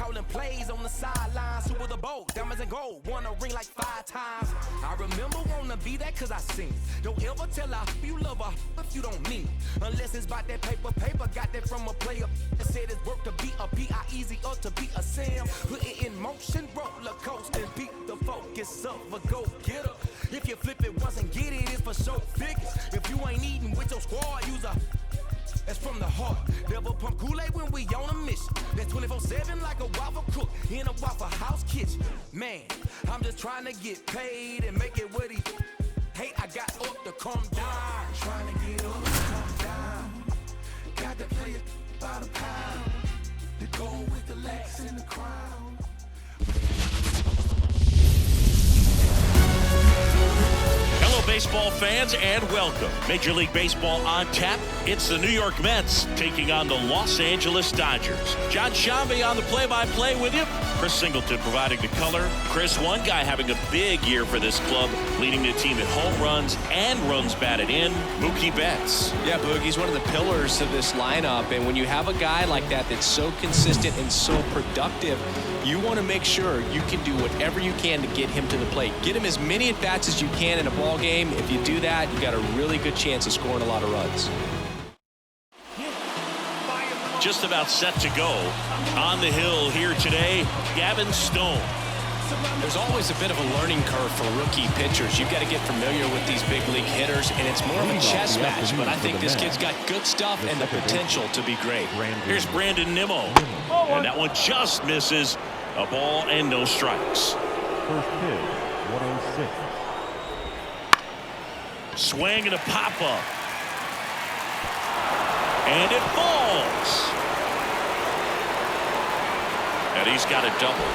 calling plays on the sidelines. Super the bowl, diamonds and gold, won a ring like 5 times. I remember wanna be that cause I seen. Don't ever tell her you love her if you don't mean. Unless it's about that paper, got that from a player that said it's work to be a P.I. easier to be a Sam. Put it in motion, roller coaster, and beat the focus of a go-getter. If you flip it once and get it, it's for show figures. If you ain't eating with your squad, use a that's from the heart. Never pump Kool-Aid when we on a mission. That's 24/7 like a Waffle cook in a Waffle House kitchen. Man, I'm just trying to get paid and make it what he hate. I got up to calm down. Trying to get up to calm down. Got to play it by the pound. The goal with the legs in the crown. Hello, baseball fans, and welcome. Major League Baseball on tap. It's the New York Mets taking on the Los Angeles Dodgers. John Shambi on the play-by-play with you. Chris Singleton providing the color. Chris, one guy having a big year for this club, leading the team in home runs and runs batted in, Mookie Betts. Yeah, Boogie's one of the pillars of this lineup, and when you have a guy like that that's so consistent and so productive, you want to make sure you can do whatever you can to get him to the plate. Get him as many at-bats as you can in a ball game. If you do that, you got a really good chance of scoring a lot of runs. Just about set to go. On the hill here today, Gavin Stone. There's always a bit of a learning curve for rookie pitchers. You've got to get familiar with these big league hitters, and it's more of a chess match, but I think this kid's got good stuff and the potential to be great. Here's Brandon Nimmo, and that one just misses. A ball and no strikes. First pitch, 106. Swing and a pop-up. And it falls. And he's got a double.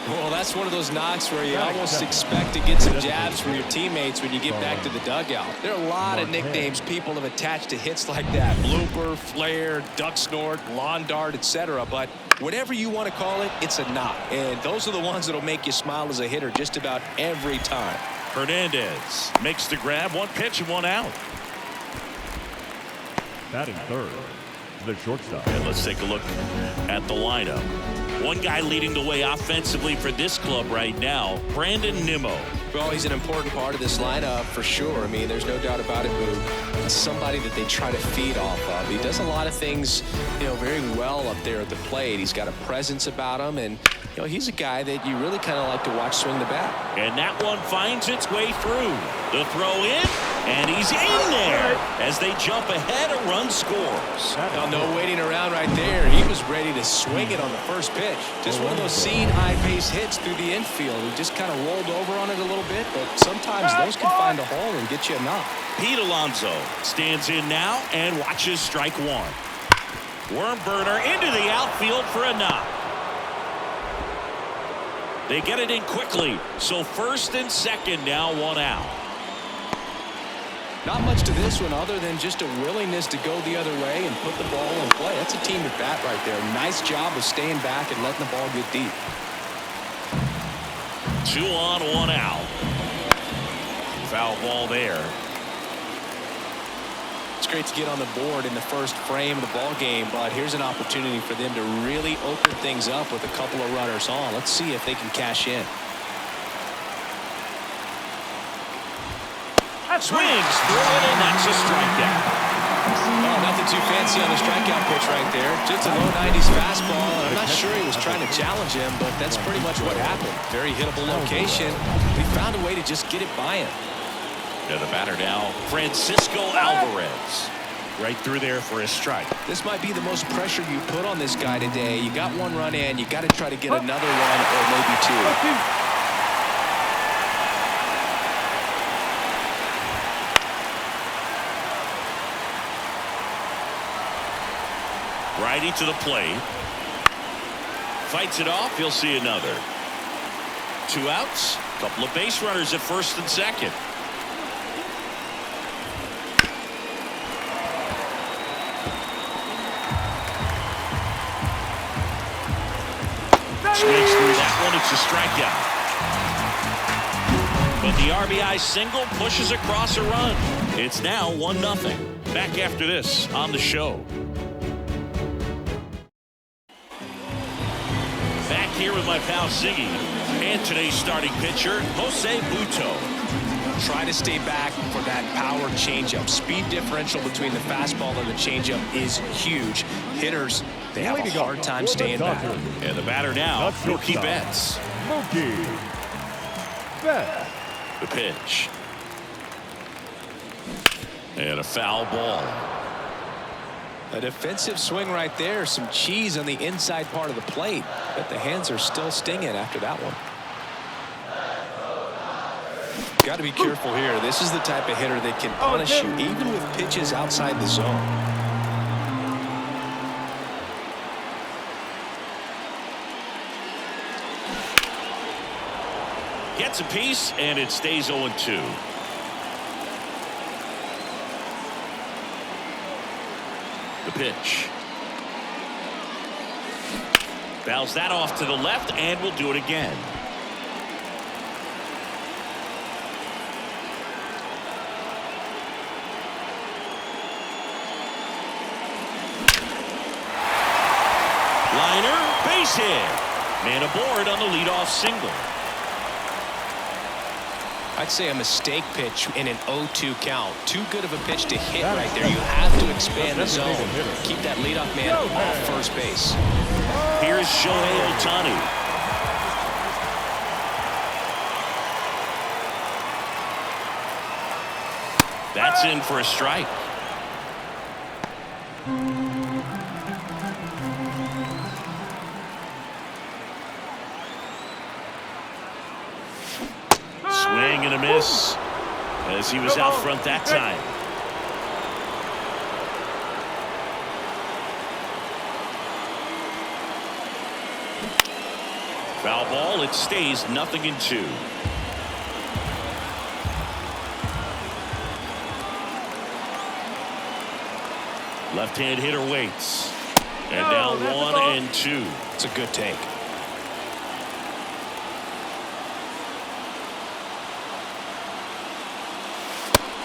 Well, that's one of those knocks where you almost expect to get some jabs from your teammates when you get back to the dugout. There are a lot of nicknames people have attached to hits like that. Blooper, flare, duck snort, lawn dart, etc. But whatever you want to call it, it's a knock. And those are the ones that'll make you smile as a hitter just about every time. Hernandez makes the grab. One pitch and one out. Batting third, the shortstop. And let's take a look at the lineup. One guy leading the way offensively for this club right now, Brandon Nimmo. Well, he's an important part of this lineup for sure. I mean, there's no doubt about it, Boog. It's somebody that they try to feed off of. He does a lot of things, very well up there at the plate. He's got a presence about him, and he's a guy that you really kind of like to watch swing the bat. And that one finds its way through. The throw in, and he's in there. As they jump ahead, a run scores. Now, no waiting around right there. He was ready to swing it on the first pitch. Just one of those seeing high base hits through the infield. He just kind of rolled over on it a little bit, but sometimes those can find a hole and get you a knock. Pete Alonso stands in now and watches strike one. Worm burner into the outfield for a knock. They get it in quickly, so first and second now, one out. Not much to this one other than just a willingness to go the other way and put the ball in play. That's a team at bat right there. Nice job of staying back and letting the ball get deep. 2 on, 1 out. Foul ball there. It's great to get on the board in the first frame of the ball game, but here's an opportunity for them to really open things up with a couple of runners on. Let's see if they can cash in. Swings through it, and that's a strikeout. Oh, nothing too fancy on the strikeout pitch right there. Just a low 90s fastball. I'm not sure he was trying to challenge him, but that's pretty much what happened. Very hittable location. He found a way to just get it by him. Yeah, the batter now, Francisco Alvarez. Right through there for a strike. This might be the most pressure you put on this guy today. You got one run in. You got to try to get another one or maybe two. Righty to the plate. Fights it off. He'll see another. 2 outs. Couple of base runners at first and second. Swings through that one. It's a strikeout. But the RBI single pushes across a run. It's now 1-0. Back after this on the show. here with my pal Ziggy and today's starting pitcher, Jose Butto. Try to stay back for that power changeup. Speed differential between the fastball and the changeup is huge. Hitters, they have a hard time staying back. And the batter now, Mookie Betts. Mookie Betts. The pitch. And a foul ball. A defensive swing right there. Some cheese on the inside part of the plate. But the hands are still stinging after that one. Got to be careful here. This is the type of hitter that can punish you even with pitches outside the zone. Gets a piece, and it stays 0-2. The pitch. Fouls that off to the left, and will do it again. Liner, base hit. Man aboard on the leadoff single. I'd say a mistake pitch in an 0-2 count. Too good of a pitch to hit right there. You have to expand the zone. Keep that leadoff man off first base. Here's Shohei Ohtani. That's in for a strike. Swing and a miss as he was out front that time. Foul ball. It stays 0-2. Left-hand hitter waits. And now 1-2. It's a good take.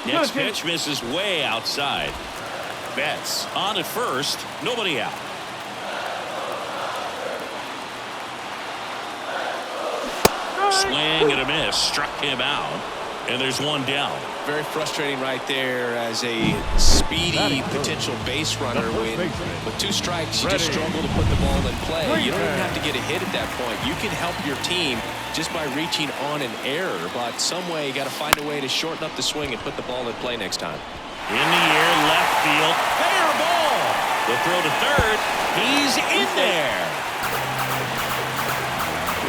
Next pitch misses way outside. Betts on at first. Nobody out. Swing and a miss. Struck him out. And there's one down. Very frustrating right there as a speedy potential base runner. With 2 strikes, you just struggle to put the ball in play. You don't even have to get a hit at that point. You can help your team just by reaching on an error. But some way, you got to find a way to shorten up the swing and put the ball in play next time. In the air, left field. Fair ball. The throw to third. He's in there.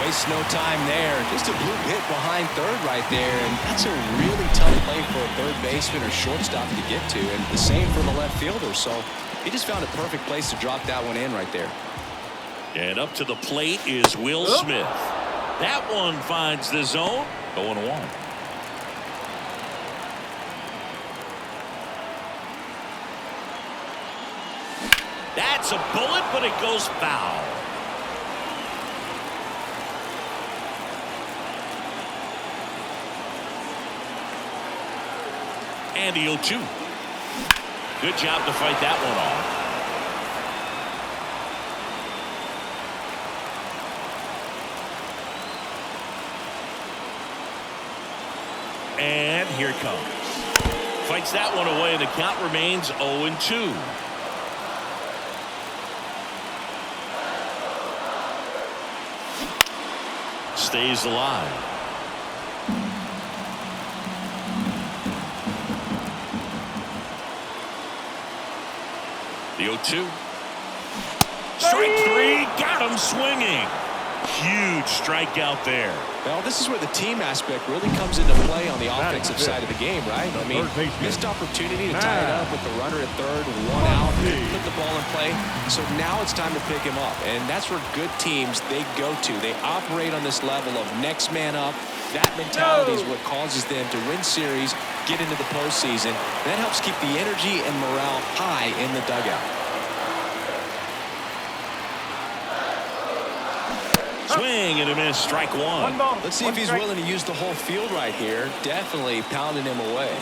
Waste no time there. Just a blue hit behind third right there. And that's a really tough play for a third baseman or shortstop to get to. And the same for the left fielder. So he just found a perfect place to drop that one in right there. And up to the plate is Will Smith. That one finds the zone. 0-1. That's a bullet, but it goes foul. And the 0-2. Good job to fight that one off. And here it comes. Fights that one away, and the count remains 0-2. Stays alive. The 0-2. Strike 3. Got him swinging. Huge strikeout there. Well, this is where the team aspect really comes into play on the offensive side of the game, right? I mean, missed opportunity to tie it up with the runner at third, 1 out, put the ball in play. So now it's time to pick him up. And that's where good teams, they go to. They operate on this level of next man up. That mentality is what causes them to win series, get into the postseason. That helps keep the energy and morale high in the dugout. Swing and a miss, strike 1. Let's see if he's willing to use the whole field right here. Definitely pounding him away.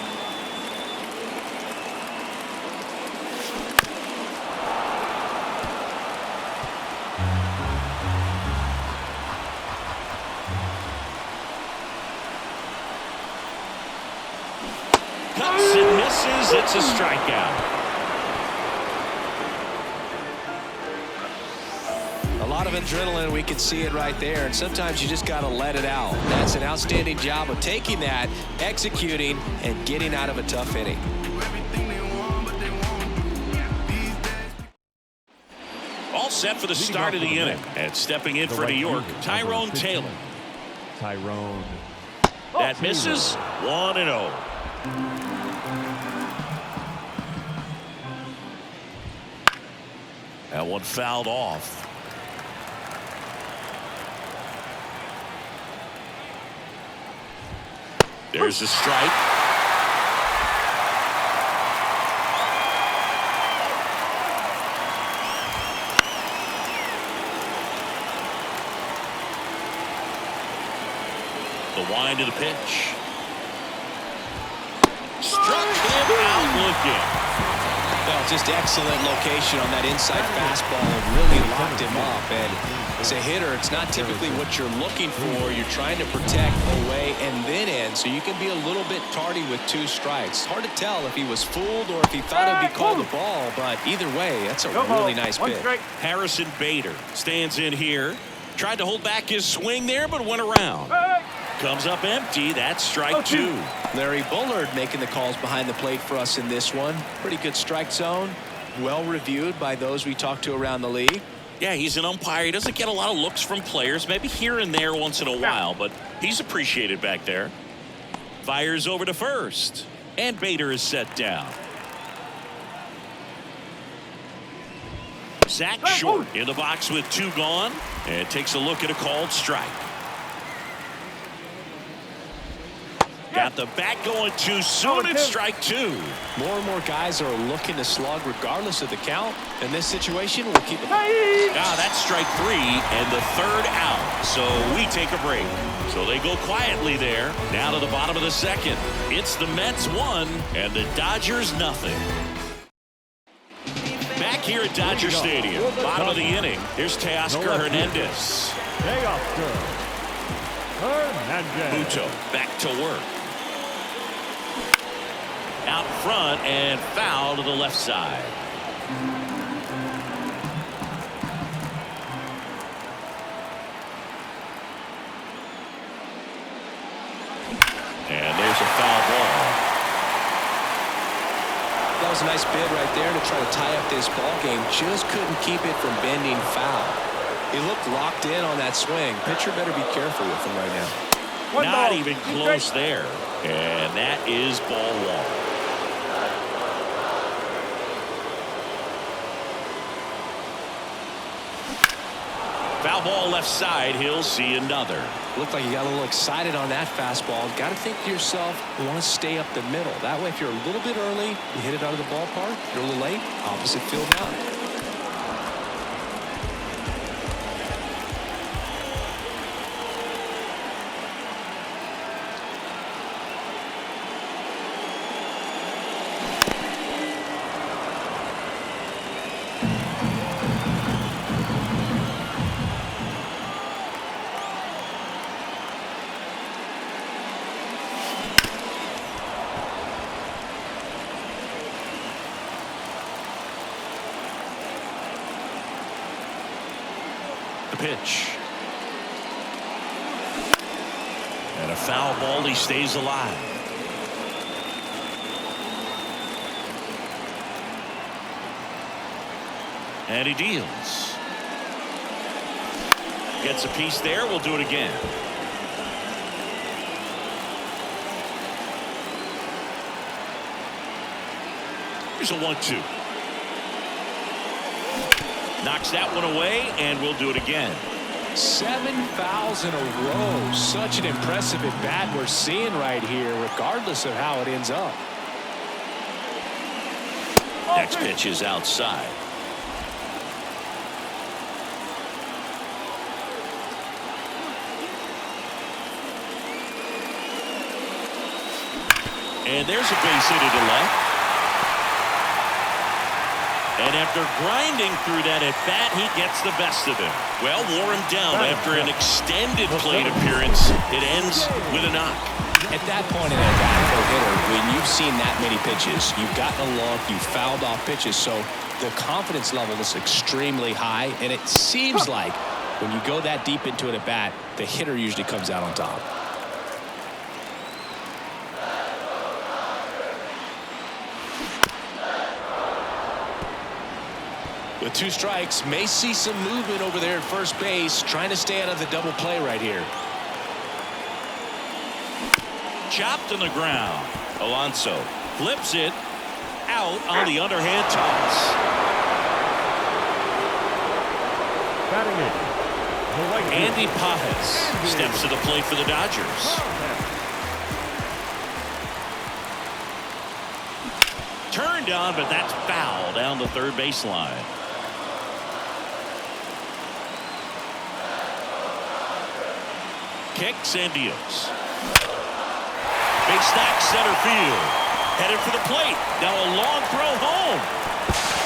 misses. It's a strikeout. A lot of adrenaline, we can see it right there, and sometimes you just got to let it out. That's an outstanding job of taking that, executing, and getting out of a tough inning. All set for the start of the inning. And stepping in for New York, Tyrone Taylor. Tyrone. That misses. 1-0. That one fouled off. There's a strike. The wind of the pitch. Struck him out looking. Well, just excellent location on that inside fastball and really locked him up. And as a hitter, it's not typically what you're looking for. You're trying to protect away and then in, so you can be a little bit tardy with 2 strikes. Hard to tell if he was fooled or if he thought it would be called a ball, but either way, that's a really nice pitch. Harrison Bader stands in here. Tried to hold back his swing there, but went around. Comes up empty. That's strike 2. Larry Bullard making the calls behind the plate for us in this one. Pretty good strike zone. Well reviewed by those we talked to around the league. Yeah, he's an umpire. He doesn't get a lot of looks from players, maybe here and there once in a while, but he's appreciated back there. Fires over to first, and Bader is set down. Zach Short in the box with 2 gone, and takes a look at a called strike. Got the bat going too soon. It's strike 2. More and more guys are looking to slug regardless of the count. In this situation, we'll keep it. That's strike 3 and the 3rd out. So we take a break. So they go quietly there. Now to the bottom of the 2nd. It's the Mets 1 and the Dodgers nothing. Back here at Dodger Stadium, bottom of the inning. Here's Teoscar Hernandez. Teoscar Hernandez. Muto back to work. Out front and foul to the left side. And there's a foul ball. That was a nice bid right there to try to tie up this ball game. Just couldn't keep it from bending foul. He looked locked in on that swing. Pitcher better be careful with him right now. Not even close there. And that is ball 1. Foul ball left side. He'll see another. Looked like you got a little excited on that fastball. Got to think to yourself, you want to stay up the middle. That way, if you're a little bit early, you hit it out of the ballpark. If you're a little late, opposite field now. Pitch. And a foul ball. He stays alive. And he deals. Gets a piece there. We'll do it again. Here's a 1-2. Knocks that one away, and we'll do it again. 7 fouls in a row. Such an impressive at bat we're seeing right here, regardless of how it ends up. Next pitch is outside. And there's a base hit to left. And after grinding through that at bat, he gets the best of him. Well, wore him down after an extended plate appearance. It ends with a knock. At that point in a bat for a hitter, when you've seen that many pitches, you've gotten a look, you've fouled off pitches, so the confidence level is extremely high, and it seems like when you go that deep into an at bat, the hitter usually comes out on top. With 2 strikes, may see some movement over there at first base, trying to stay out of the double play right here. Chopped on the ground. Alonso flips it out on the underhand toss. Batting it. Andy Pajes steps to the plate for the Dodgers. Turned on, but that's foul down the third baseline. Kicks and deals. Big stack center field. Headed for the plate. Now a long throw home.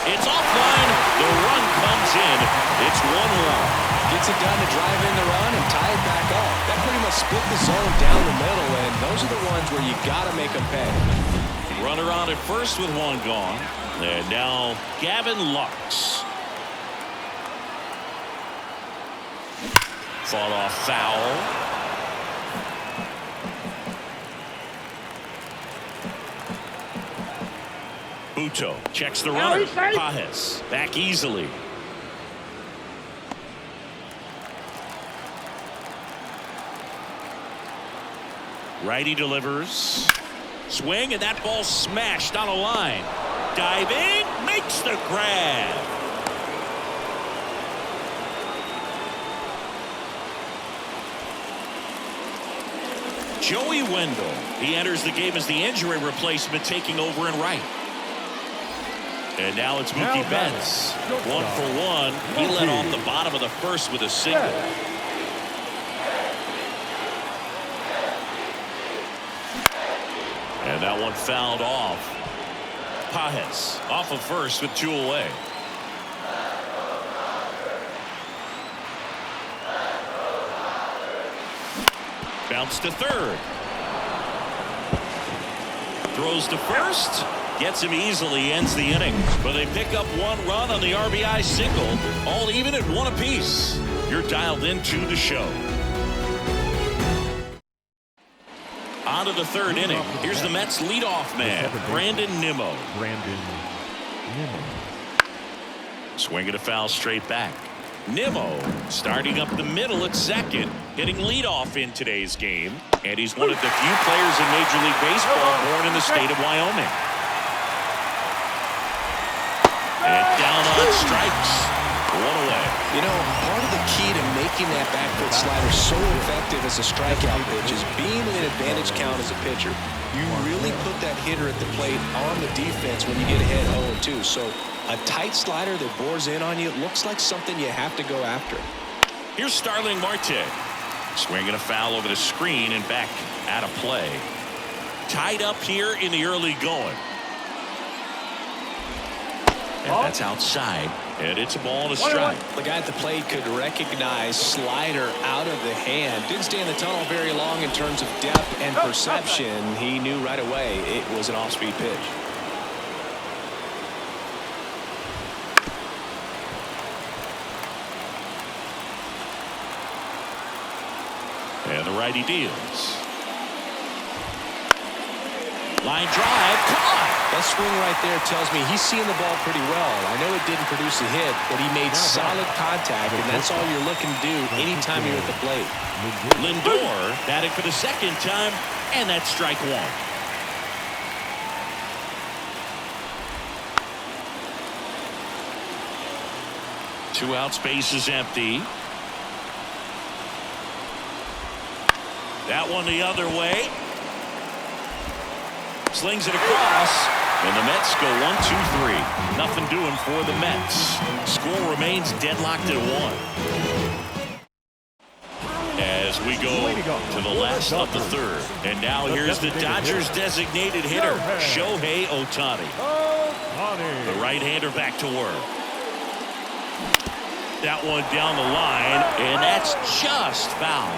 It's offline. The run comes in. It's 1-1. Gets it done to drive in the run and tie it back up. That pretty much split the zone down the middle, and those are the ones where you got to make them pay. Runner on at first with 1 gone. And now Gavin Lux. Fought off foul. Buto checks the runner. Pajes back easily. Righty delivers. Swing, and that ball smashed on a line. Diving, makes the grab. Joey Wendell. He enters the game as the injury replacement, taking over in right. And now it's Mookie Betts. 1 for 1. He led off the bottom of the first with a single. And that one fouled off. Pajes off of first with 2 away. Bounce to third. Throws to first. Gets him easily, ends the inning. But they pick up 1 run on the RBI single. All even at 1 apiece. You're dialed into the show. On to the 3rd inning. Here's the Mets leadoff man, Brandon Nimmo. Swing and a foul straight back. Nimmo starting up the middle at second, hitting leadoff in today's game. And he's one of the few players in Major League Baseball born in the state of Wyoming. And down on strikes. 1 away. You know, part of the key to making that back foot slider so effective as a strikeout pitch is being in an advantage count as a pitcher. You really put that hitter at the plate on the defense when you get ahead 0-2. So a tight slider that bores in on you looks like something you have to go after. Here's Starling Marte. Swinging a foul over the screen and back out of play. Tied up here in the early going. And that's outside. And it's a ball and a strike. The guy at the plate could recognize slider out of the hand. Didn't stay in the tunnel very long in terms of depth and perception. He knew right away it was an off-speed pitch. And the righty deals. Line drive, caught. That swing right there tells me he's seeing the ball pretty well. I know it didn't produce a hit, but he made solid contact, and that's all you're looking to do anytime you're at the plate. Lindor batting for the 2nd time, and that's strike 1. Two out, space is empty. That one the other way. Slings it across, and the Mets go 1-2-3. Nothing doing for the Mets. Score remains deadlocked at 1. As we go to the last of the 3rd. And now here's the Dodgers designated hitter, Shohei Ohtani. Ohtani. The right-hander back to work. That one down the line, and that's just foul.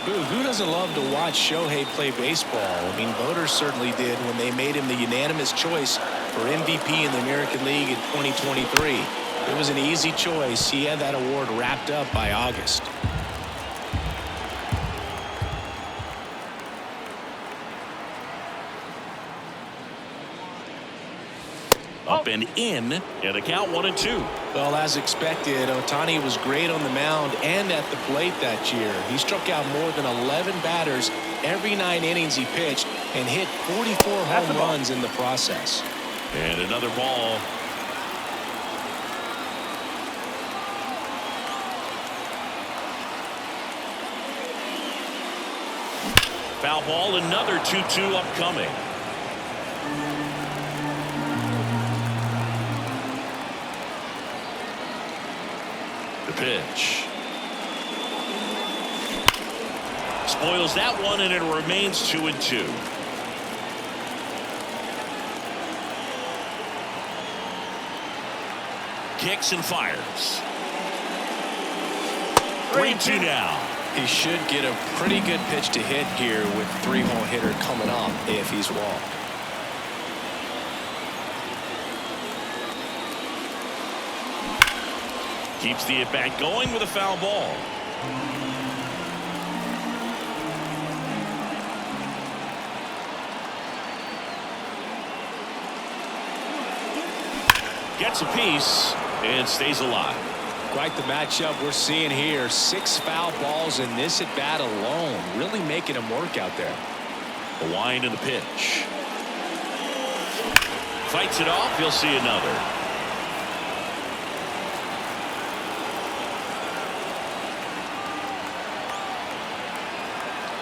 Who doesn't love to watch Shohei play baseball? I mean, voters certainly did when they made him the unanimous choice for MVP in the American League in 2023. It was an easy choice. He had that award wrapped up by August. Up and in, and the count 1-2. Well, as expected, Ohtani was great on the mound and at the plate that year. He struck out more than 11 batters every 9 innings he pitched and hit 44 home runs in the process. And another ball. Foul ball, another 2-2 upcoming. The pitch. Spoils that one, and it remains 2-2. Kicks and fires. 3-2 now. He should get a pretty good pitch to hit here with 3-hole hitter coming up if he's walked. Keeps the at-bat going with a foul ball. Gets a piece and stays alive. Quite the matchup we're seeing here. 6 foul balls in this at-bat alone. Really making him work out there. The wind and the pitch. Fights it off. He'll see another.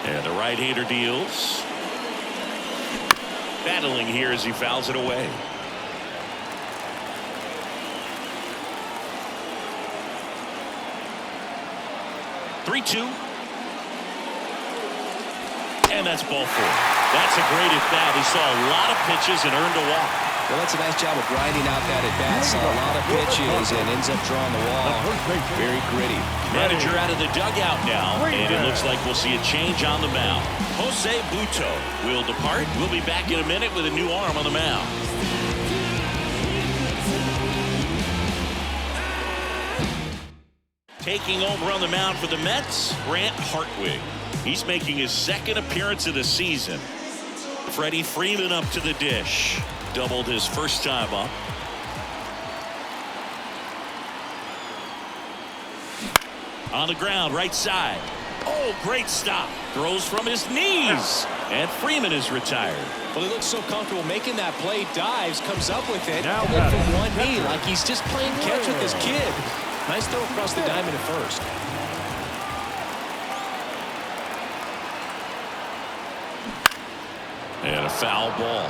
And the right-hander deals. Battling here as he fouls it away. And that's ball 4. That's a great at-bat. He saw a lot of pitches and earned a walk. Well, that's a nice job of grinding out that at-bat. Saw a lot of pitches and ends up drawing the wall. Very gritty. Manager out of the dugout now, and it looks like we'll see a change on the mound. Jose Buto will depart. We'll be back in a minute with a new arm on the mound. Taking over on the mound for the Mets, Grant Hartwig. He's making his 2nd appearance of the season. Freddie Freeman up to the dish. Doubled his first time up. On the ground, right side. Oh, great stop. Throws from his knees. And Freeman is retired. Well, he looks so comfortable making that play. Dives, comes up with it. And then from one knee, like he's just playing catch with his kid. Nice throw across the diamond at first. And a foul ball.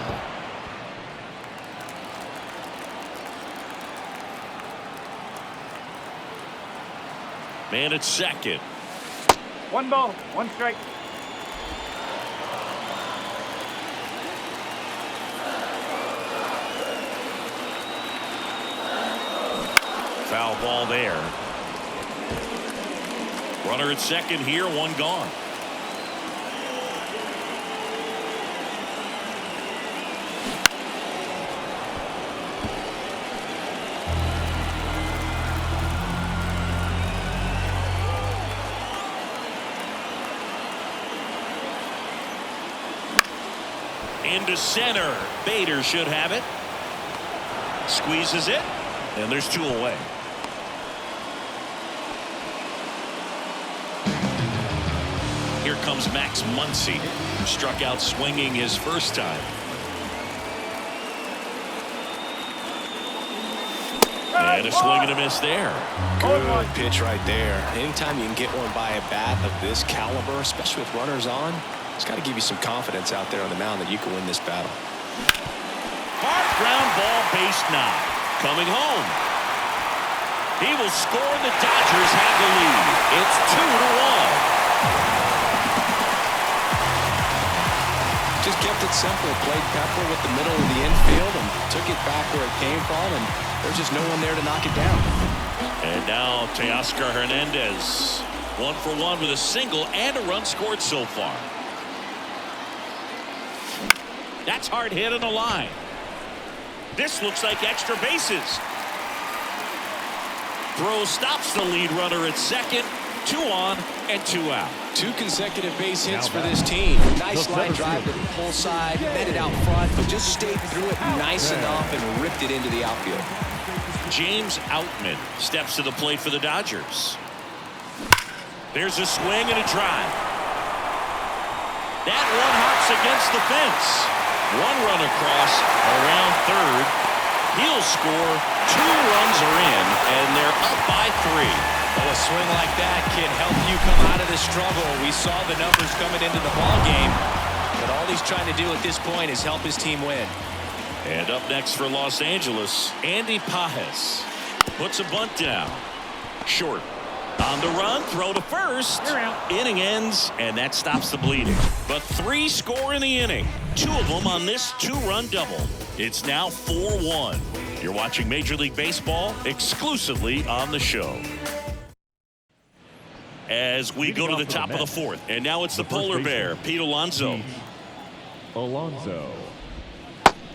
Man at second. 1 ball, 1 strike. Foul ball there. Runner at second here, 1 gone. Into center. Bader should have it. Squeezes it. And there's 2 away. Here comes Max Muncy, who struck out swinging his first time. And a swing and a miss there. Good pitch right there. Anytime you can get one by a bat of this caliber, especially with runners on, it's got to give you some confidence out there on the mound that you can win this battle. Hard ground ball, base knock. Coming home. He will score, and the Dodgers have the lead. It's 2-1. Just kept it simple. Played pepper with the middle of the infield and took it back where it came from, and there's just no one there to knock it down. And now Teoscar Hernandez, 1 for 1 with a single and a run scored so far. That's hard hit on the line. This looks like extra bases. Throw stops the lead runner at second. 2 on and 2 out. 2 consecutive base hits for this team. Nice line drive to the pull side, met it out front, but just stayed through it nice enough and ripped it into the outfield. James Outman steps to the plate for the Dodgers. There's a swing and a drive. That one hops against the fence. 1 run across around third. He'll score. 2 runs are in, and they're up by 3. Well, a swing like that can help you come out of the struggle. We saw the numbers coming into the ball game, but all he's trying to do at this point is help his team win. And up next for Los Angeles, Andy Pages puts a bunt down. Short. On the run, throw to first. Inning ends, and that stops the bleeding. But 3 score in the inning. 2 of them on this 2-run double. It's now 4-1. You're watching Major League Baseball exclusively on the show. As we go to the top of the 4th, and now it's the polar bear, Pete Alonso.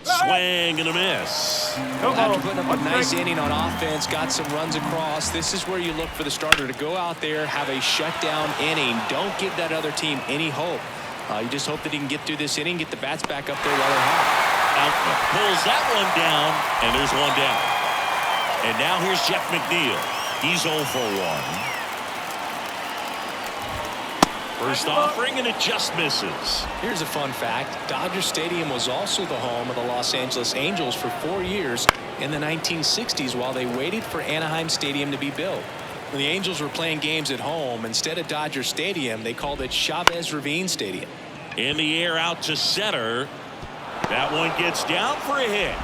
Swing and a miss. After putting up a nice inning on offense, got some runs across. This is where you look for the starter to go out there, have a shutdown inning. Don't give that other team any hope. You just hope that he can get through this inning, get the bats back up there while they're hot. Outman pulls that one down, and there's 1 down. And now here's Jeff McNeil. He's 0 for 1. First offering, and it just misses. Here's a fun fact. Dodger Stadium was also the home of the Los Angeles Angels for 4 years in the 1960s while they waited for Anaheim Stadium to be built. When the Angels were playing games at home, instead of Dodger Stadium, they called it Chavez Ravine Stadium. In the air out to center. That one gets down for a hit.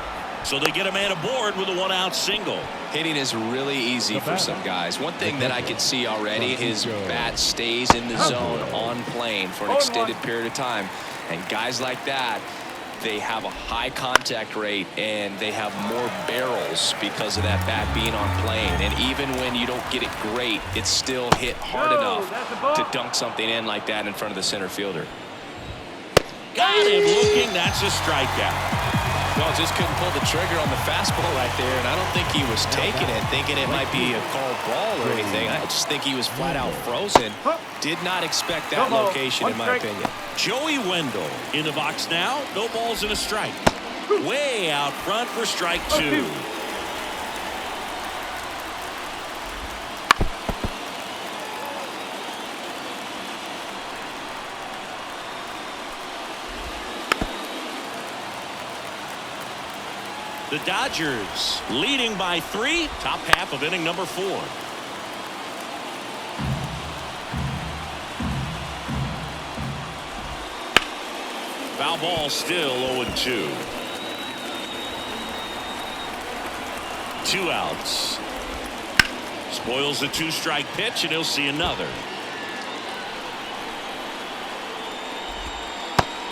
So they get a man aboard with a 1-out single. Hitting is really easy for some guys. One thing that I can see already, his bat stays in the zone on plane for an extended period of time. And guys like that, they have a high contact rate and they have more barrels because of that bat being on plane. And even when you don't get it great, it's still hit hard enough to dunk something in like that in front of the center fielder. Got him looking. That's a strikeout. Well, just couldn't pull the trigger on the fastball right there, and I don't think he was taking it, thinking it might be a called ball or anything. I just think he was flat out frozen. Did not expect that location, in my opinion. Joey Wendell in the box now. No balls and a strike. Way out front for strike 2. The Dodgers leading by 3, top half of inning number 4. Foul ball, still 0-2. 2 outs. Spoils the 2-strike pitch, and he'll see another.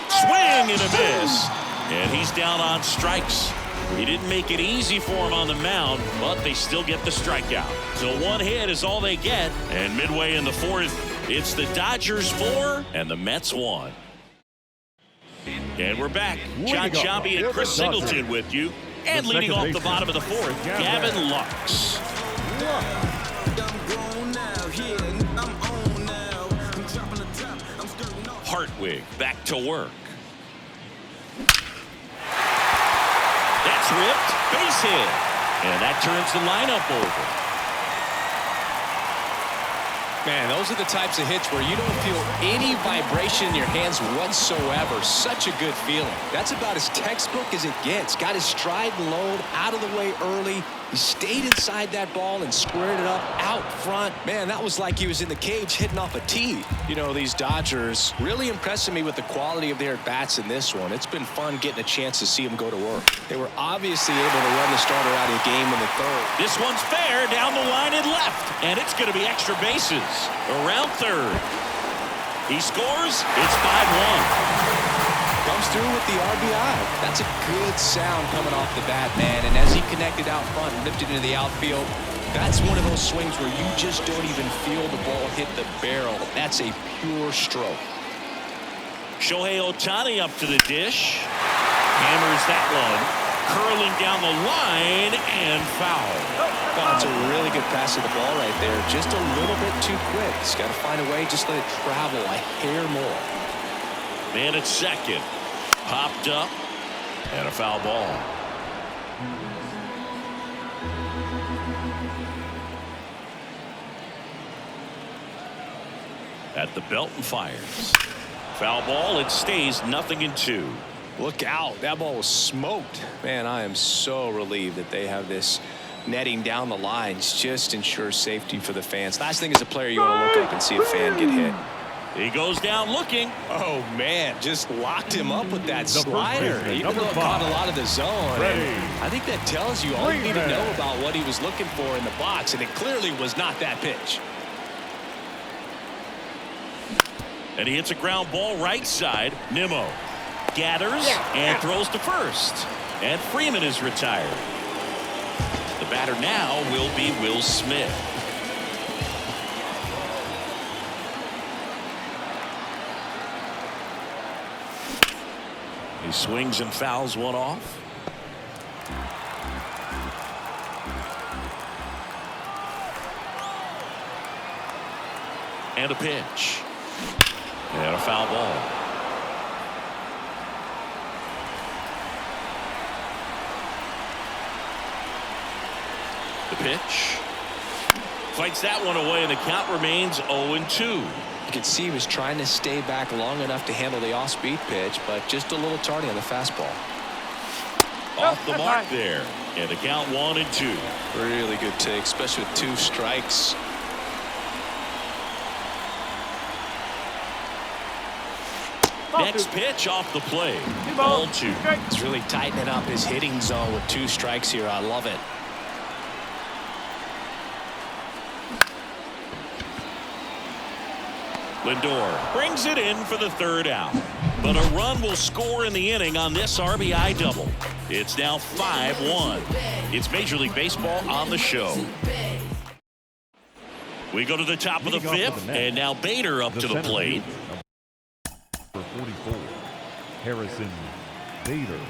Swing and a miss. And he's down on strikes. He didn't make it easy for him on the mound, but they still get the strikeout. So 1 hit is all they get. And midway in the 4th, it's the Dodgers 4 and the Mets 1. And we're back. John Sciambi and Chris Singleton with you. And leading off the bottom of the 4th, Gavin Lux. Hartwig back to work. That's ripped, base hit, and that turns the lineup over. Man, those are the types of hits where you don't feel any vibration in your hands whatsoever. Such a good feeling. That's about as textbook as it gets. Got his stride and load out of the way early. He stayed inside that ball and squared it up out front. Man, that was like he was in the cage hitting off a tee. You know, these Dodgers really impressing me with the quality of their at-bats in this one. It's been fun getting a chance to see them go to work. They were obviously able to run the starter out of the game in the 3rd. This one's fair, down the line and left, and it's going to be extra bases around 3rd. He scores. It's 5-1. Comes through with the RBI. That's a good sound coming off the bat, man. And as he connected out front and lifted into the outfield, that's one of those swings where you just don't even feel the ball hit the barrel. That's a pure stroke. Shohei Ohtani up to the dish. Hammers that one. Curling down the line and foul. Well, it's a really good pass of the ball right there. Just a little bit too quick. He's got to find a way. Just let it travel a hair more. Man at second. Popped up. And a foul ball. At the belt and fires. Foul ball. It stays 0-2. Look out. That ball was smoked. Man, I am so relieved that they have this netting down the lines. Just ensures safety for the fans. Last thing as a player, you want to look up and see a fan get hit. He goes down looking. Oh, man. Just locked him up with that slider. Even though it caught a lot of the zone. I think that tells you all you need to know about what he was looking for in the box. And it clearly was not that pitch. And he hits a ground ball right side. Nimmo gathers and throws to first. And Freeman is retired. The batter now will be Will Smith. He swings and fouls one off. And a pitch. And a foul ball. The pitch. Fights that one away, and the count remains 0-2. You can see he was trying to stay back long enough to handle the off-speed pitch, but just a little tardy on the fastball. Off the mark there. And the count 1-2. Really good take, especially with 2 strikes. Next pitch off the plate. Ball 2. He's really tightening up his hitting zone with 2 strikes here. I love it. Lindor brings it in for the 3rd out. But a run will score in the inning on this RBI double. It's now 5-1. It's Major League Baseball on the show. We go to the top of the 5th, and now Bader up to the plate. Number 44, Harrison Bader.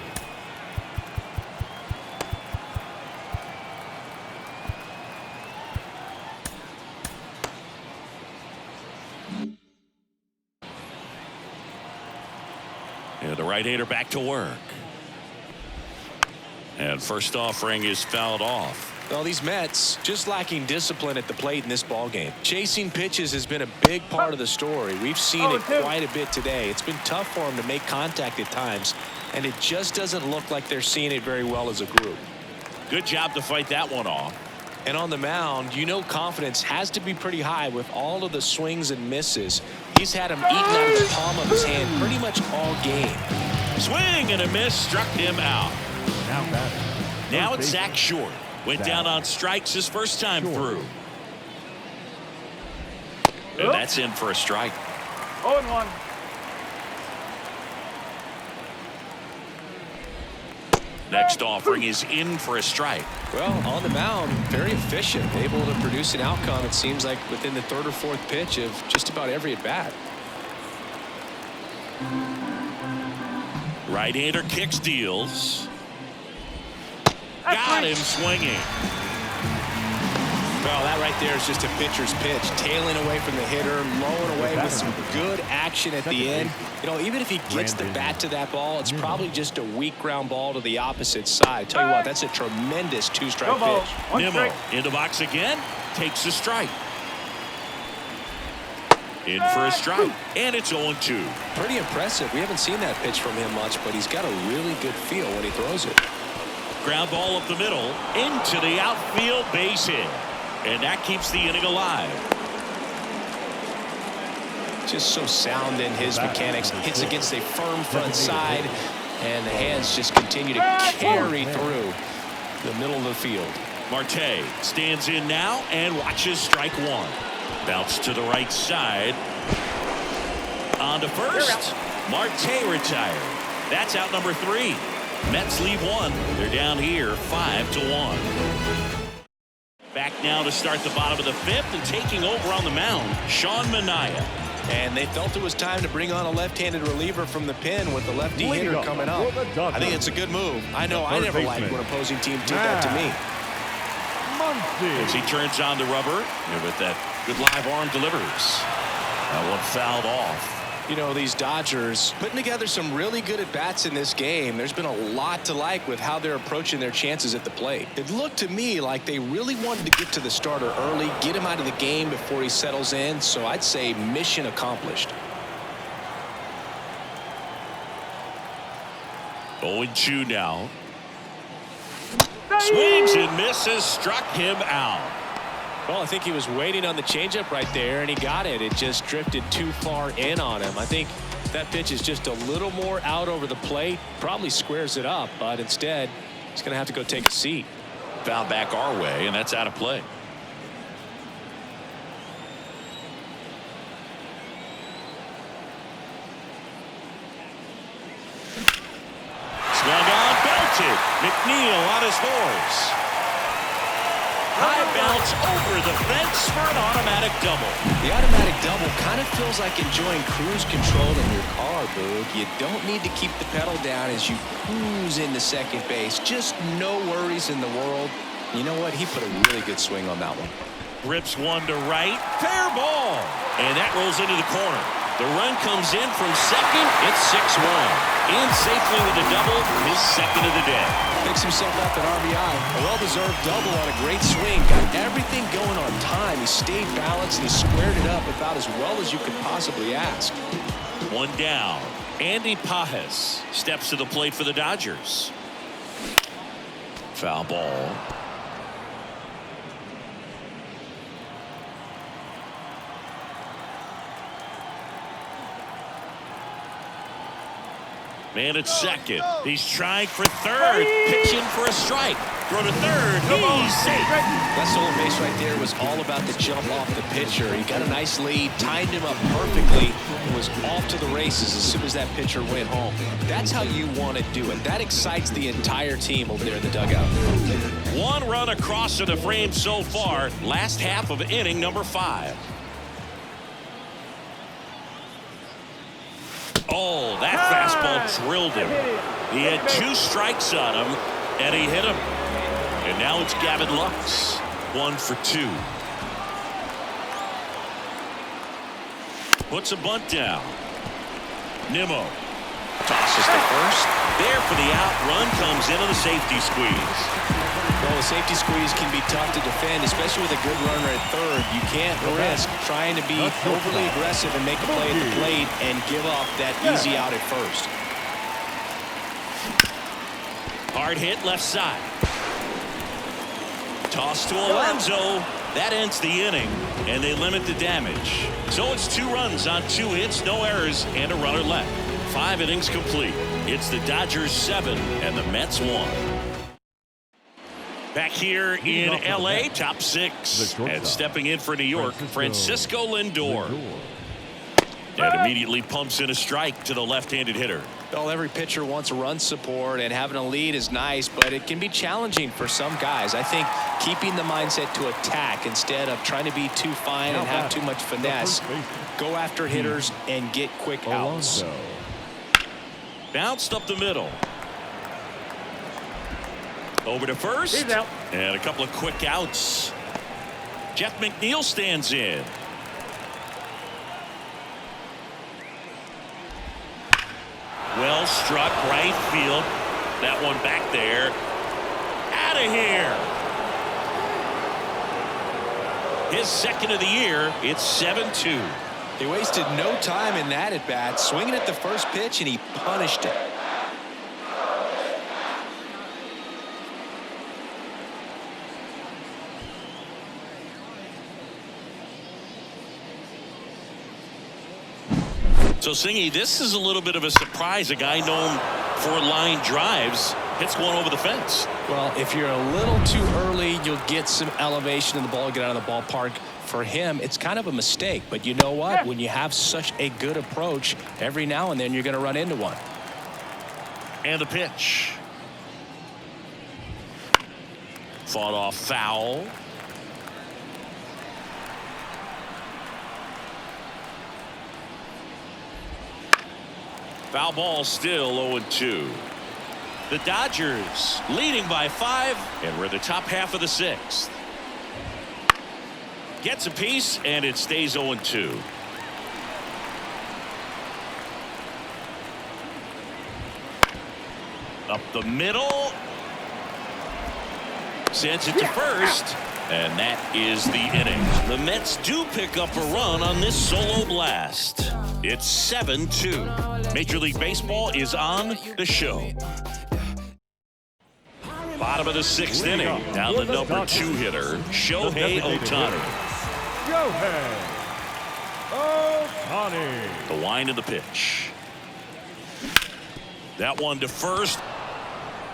And the right-hander back to work. And first offering is fouled off. Well, these Mets just lacking discipline at the plate in this ballgame. Chasing pitches has been a big part of the story. We've seen it quite a bit today. It's been tough for them to make contact at times, and it just doesn't look like they're seeing it very well as a group. Good job to fight that one off. And on the mound, you know confidence has to be pretty high with all of the swings and misses. He's had them eaten out of the palm of his hand pretty much all game. Swing and a miss struck him out. Now batting. Now it's Zach Short. Went down on strikes his first time through. And that's in for a strike. 0-1. Next offering is in for a strike. Well, on the mound, very efficient, able to produce an outcome, it seems like, within the 3rd or 4th pitch of just about every at-bat. Right-hander kicks, deals. Got him swinging. Well, that right there is just a pitcher's pitch. Tailing away from the hitter, lowing away with some good action at the end. You know, even if he gets the bat to that ball, it's probably just a weak ground ball to the opposite side. Tell you what, that's a tremendous 2-strike pitch. Nimmo in the box again, takes a strike. In for a strike, and it's 0-2. Pretty impressive. We haven't seen that pitch from him much, but he's got a really good feel when he throws it. Ground ball up the middle, into the outfield, base hit. And that keeps the inning alive. Just so sound in his mechanics. Hits against a firm front side, and the hands just continue to carry through the middle of the field. Marte stands in now and watches strike 1. Bounce to the right side. On to first. Marte retired. That's out number 3. Mets leave 1. They're down here 5-1. Back now to start the bottom of the 5th, and taking over on the mound, Sean Manaea. And they felt it was time to bring on a left-handed reliever from the pen with the lefty hitter coming up. I think it's a good move. I know I never liked when opposing team did that to me. As he turns on the rubber, and with that good live arm delivers. That one fouled off. You know, these Dodgers putting together some really good at-bats in this game. There's been a lot to like with how they're approaching their chances at the plate. It looked to me like they really wanted to get to the starter early, get him out of the game before he settles in. So I'd say mission accomplished. 0-2 now. Swings and misses, struck him out. Well, I think he was waiting on the changeup right there, and he got it. It just drifted too far in on him. I think that pitch is just a little more out over the plate. Probably squares it up, but instead, he's going to have to go take a seat. Foul back our way, and that's out of play. Swung on, belted. McNeil on his horse. High bounce over the fence for an automatic double. The automatic double kind of feels like enjoying cruise control in your car, Boog. You don't need to keep the pedal down as you cruise into second base. Just no worries in the world. You know what? He put a really good swing on that one. Rips one to right. Fair ball. And that rolls into the corner. The run comes in from second. It's 6-1. In safely with a double, his second of the day. Picks himself up an RBI. A well-deserved double on a great swing. Got everything going on time. He stayed balanced and he squared it up about as well as you could possibly ask. One down. Andy Pajes steps to the plate for the Dodgers. Foul ball. Man at second. He's trying for third. Pitching for a strike. Throw to third. He's safe. That stolen base right there was all about the jump off the pitcher. He got a nice lead, timed him up perfectly, and was off to the races as soon as that pitcher went home. That's how you want to do it. That excites the entire team over there in the dugout. One run across to the frame so far. Last half of inning number 5. Oh, that fastball drilled him. He had 2 strikes on him, and he hit him. And now it's Gavin Lux. 1 for 2. Puts a bunt down. Nimmo tosses the first. There for the out. Run comes in on the safety squeeze. Well, the safety squeeze can be tough to defend, especially with a good runner at third. You can't risk trying to be overly aggressive and make a play at the plate and give up that easy out at first. Hard hit left side. Toss to Alonso. That ends the inning, and they limit the damage. So it's 2 runs on 2 hits, no errors, and a runner left. 5 innings complete. It's the Dodgers 7 and the Mets 1. Back here in L.A., top 6. And stepping in for New York, Francisco Lindor. And immediately pumps in a strike to the left-handed hitter. Well, every pitcher wants run support, and having a lead is nice, but it can be challenging for some guys. I think keeping the mindset to attack instead of trying to be too fine and have too much finesse. Go after hitters and get quick outs. Bounced up the middle. Over to first. And a couple of quick outs. Jeff McNeil stands in. Well struck right field. That one back there. Out of here. His second of the year. It's 7-2. He wasted no time in that at bat, swinging at the first pitch, and he punished it. So, Singy, this is a little bit of a surprise. A guy known for line drives hits one over the fence. Well, if you're a little too early, you'll get some elevation in the ball, get out of the ballpark. For him, it's kind of a mistake. But you know what? When you have such a good approach, every now and then you're going to run into one. And the pitch. Fought off foul. Foul ball, still 0-2. The Dodgers leading by 5, and we're the top half of the 6th. Gets a piece, and it stays 0-2. Up the middle. Sends it to first. And that is the inning. The Mets do pick up a run on this solo blast. It's 7-2. Major League Baseball is on the show. Bottom of the 6th inning. Down the number 2 hitter, Shohei Ohtani. Shohei Ohtani. The wind of the pitch. That one to first.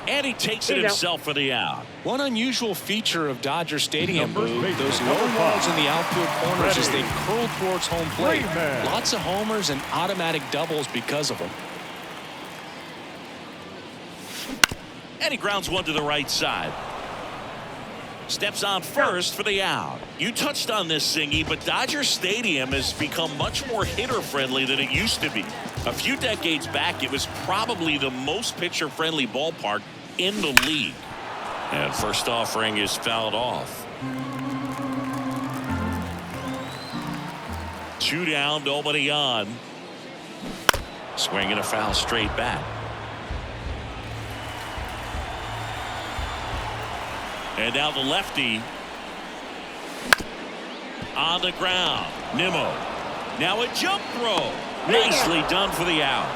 And he takes it himself for the out. One unusual feature of Dodger Stadium, Boo, those low walls in the outfield corners as they curl towards home plate. Lots of homers and automatic doubles because of them. And he grounds one to the right side. Steps on first for the out. You touched on this, Singy, but Dodger Stadium has become much more hitter-friendly than it used to be. A few decades back, it was probably the most pitcher-friendly ballpark in the league. And first offering is fouled off. 2 down, nobody on. Swinging a foul straight back. And now the lefty on the ground. Nimmo. Now a jump throw. Nicely done for the out.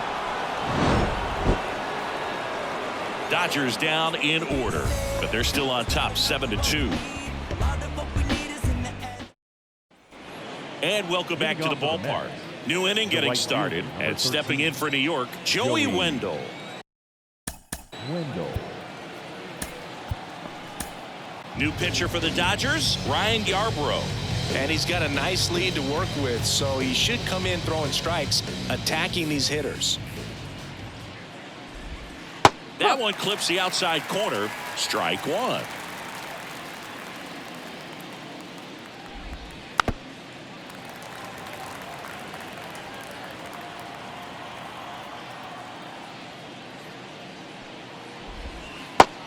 Dodgers down in order, but they're still on top 7-2. And welcome back to the ballpark. New inning getting started, and stepping in for New York, Joey Wendell. New pitcher for the Dodgers, Ryan Yarbrough. And he's got a nice lead to work with, so he should come in throwing strikes, attacking these hitters. That one clips the outside corner. Strike one.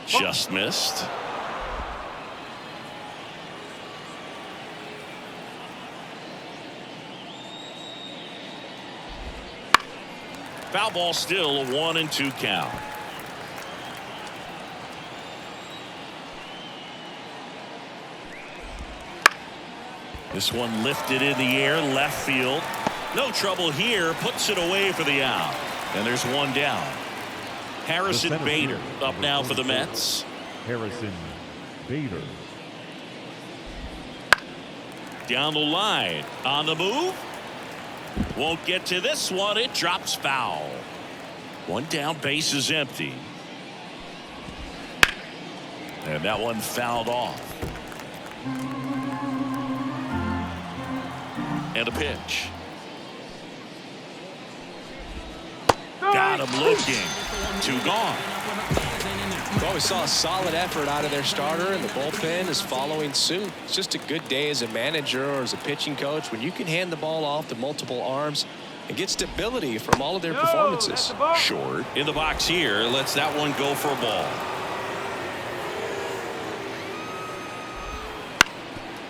Just missed. Foul ball, still a 1-2 count. This one lifted in the air, left field. No trouble here, puts it away for the out. And there's one down. Harrison Bader up now for the Mets. Harrison Bader. Down the line, on the move. Won't get to this one. It drops foul. One down, base is empty. And that one fouled off. And a pitch. Got him looking. 2 gone. Well, we saw a solid effort out of their starter, and the bullpen is following suit. It's just a good day as a manager or as a pitching coach when you can hand the ball off to multiple arms and get stability from all of their performances. Short in the box here, lets that one go for a ball.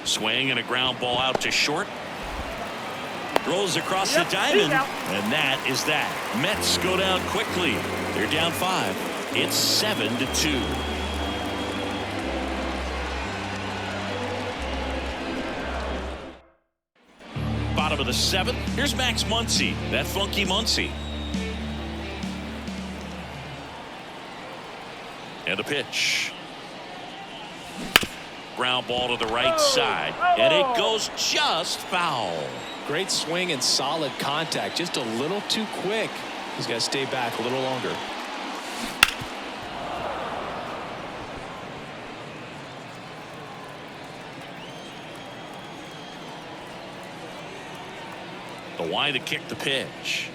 Swing and a ground ball out to short. Throws across the diamond, and that is that. Mets go down quickly. They're down 5. It's 7-2. Bottom of the 7th. Here's Max Muncy. That funky Muncy. And a pitch. Ground ball to the right side, and it goes just foul. Great swing and solid contact. Just a little too quick. He's got to stay back a little longer. The wide to kick the pitch.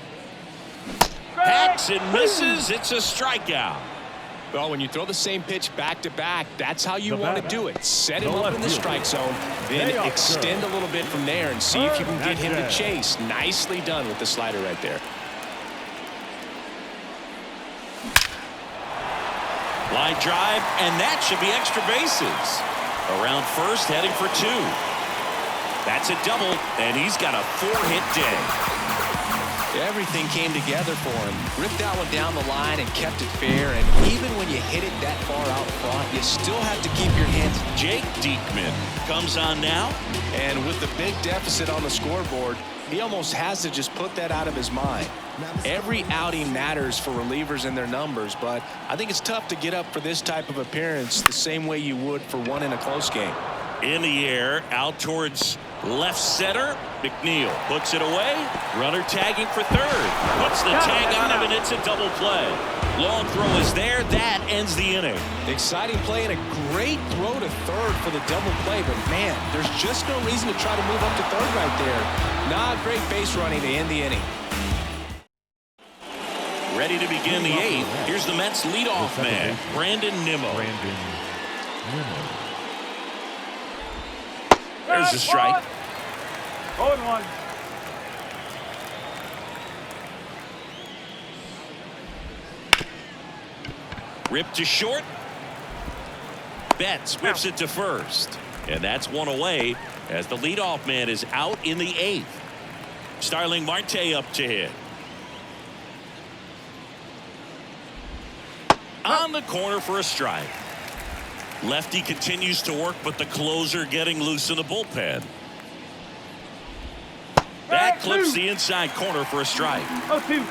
Hacks and misses. It's a strikeout. Well, when you throw the same pitch back-to-back, that's how you want to do it. Set him up in the strike zone, then extend a little bit from there and see if you can get him to chase. Nicely done with the slider right there. Line drive, and that should be extra bases. Around first, heading for 2. That's a double, and he's got a 4-hit day. Everything came together for him. Ripped that one down the line and kept it fair. And even when you hit it that far out front, you still have to keep your hands. Jake Diekman comes on now. And with the big deficit on the scoreboard, he almost has to just put that out of his mind. Every outing matters for relievers and their numbers, but I think it's tough to get up for this type of appearance the same way you would for one in a close game. In the air, out towards left center. McNeil puts it away. Runner tagging for third. Puts the tag on him, and it's a double play. Long throw is there. That ends the inning. Exciting play and a great throw to third for the double play, but man, there's just no reason to try to move up to third right there. Not great base running to end the inning. Ready to begin the 8th. Here's the Mets leadoff man, Brandon Nimmo. There's a strike. 0-1. Ripped to short. Betts whips it to first. And that's one away as the leadoff man is out in the 8th. Starling Marte up to hit. On the corner for a strike. Lefty continues to work, but the closer getting loose in the bullpen. That clips the inside corner for a strike. 0-2.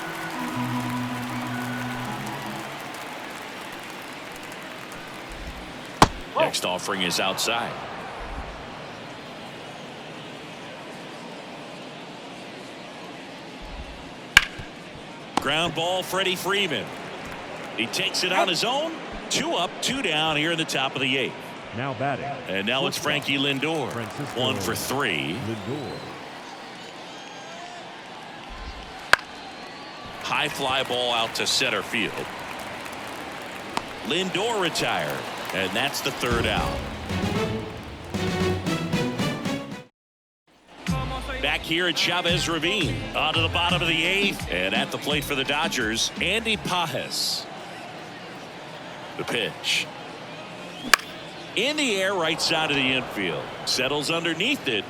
Next offering is outside. Ground ball, Freddie Freeman. He takes it on his own. 2 up, 2 down here in the top of the 8th. Now batting. And now it's Frankie Lindor. 1 for 3. Lindor. High fly ball out to center field. Lindor retired, and that's the 3rd out. Back here at Chavez Ravine, on to the bottom of the 8th, and at the plate for the Dodgers, Andy Pages. The pitch. In the air, right side of the infield. Settles underneath it.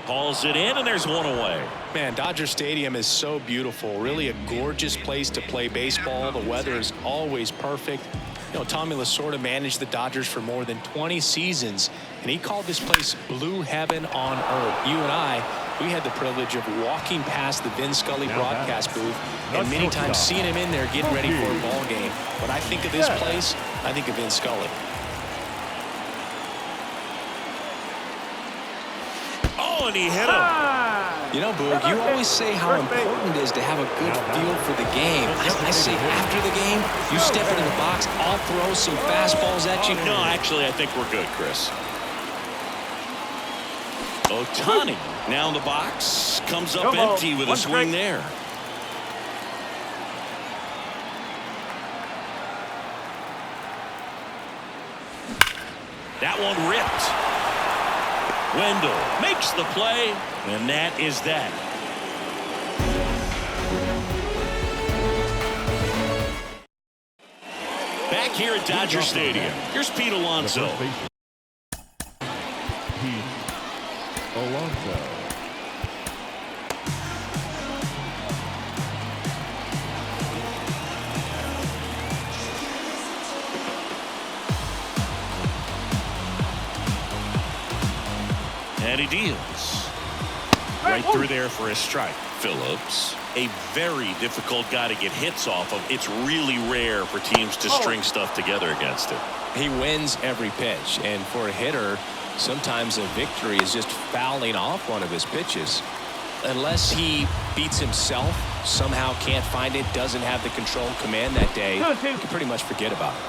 Hauls it in, and there's one away. Man, Dodger Stadium is so beautiful. Really a gorgeous place to play baseball. The weather is always perfect. You know, Tommy Lasorda managed the Dodgers for more than 20 seasons, and he called this place blue heaven on earth. You and I, we had the privilege of walking past the Vin Scully broadcast booth and many times seeing him in there getting ready for a ball game. When I think of this place, I think of Vin Scully. Oh, and he hit him. You know, Boog, you always say how important it is to have a good feel for the game. I say after the game, you step into the box, I'll throw some fastballs at you. No, actually, I think we're good, Chris. Ohtani now in the box. Comes up empty with a swing there. That one ripped. Wendell makes the play, and that is that. Back here at Dodger Stadium, here's Pete Alonso. Pete Alonso. And he deals. Right through there for a strike. Phillips, a very difficult guy to get hits off of. It's really rare for teams to string stuff together against him. He wins every pitch, and for a hitter, sometimes a victory is just fouling off one of his pitches. Unless he beats himself, somehow can't find it, doesn't have the control command that day, you can pretty much forget about it.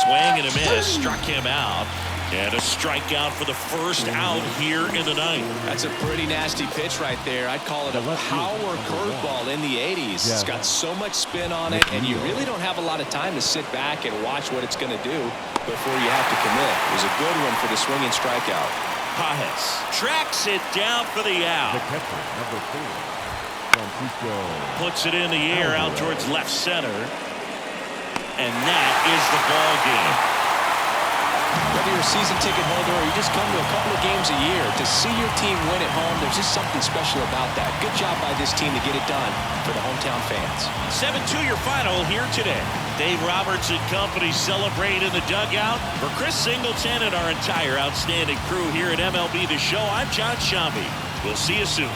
Swing and a miss, struck him out. And a strikeout for the first out here in the ninth. That's a pretty nasty pitch right there. I'd call it a power curveball in the 80s. It's got so much spin on it, and you really don't have a lot of time to sit back and watch what it's going to do before you have to commit. It was a good one for the swinging strikeout. Pajes tracks it down for the out. The catcher, number 4, Pronóstico. Puts it in the air out towards left center. And that is the ball game. Whether you're a season ticket holder or you just come to a couple of games a year, to see your team win at home, there's just something special about that. Good job by this team to get it done for the hometown fans. 7-2 your final here today. Dave Roberts and company celebrate in the dugout. For Chris Singleton and our entire outstanding crew here at MLB The Show, I'm John Shambi. We'll see you soon.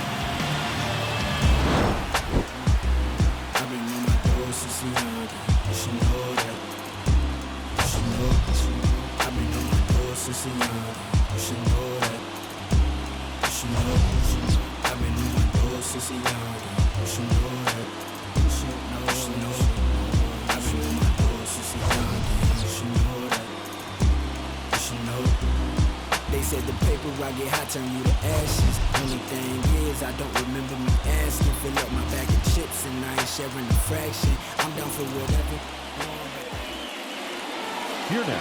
They said the paper I get hot turn you to ashes. Only thing is I don't remember me asking. Fill up my bag of chips and I ain't sharing a fraction. I'm down for whatever. Here now.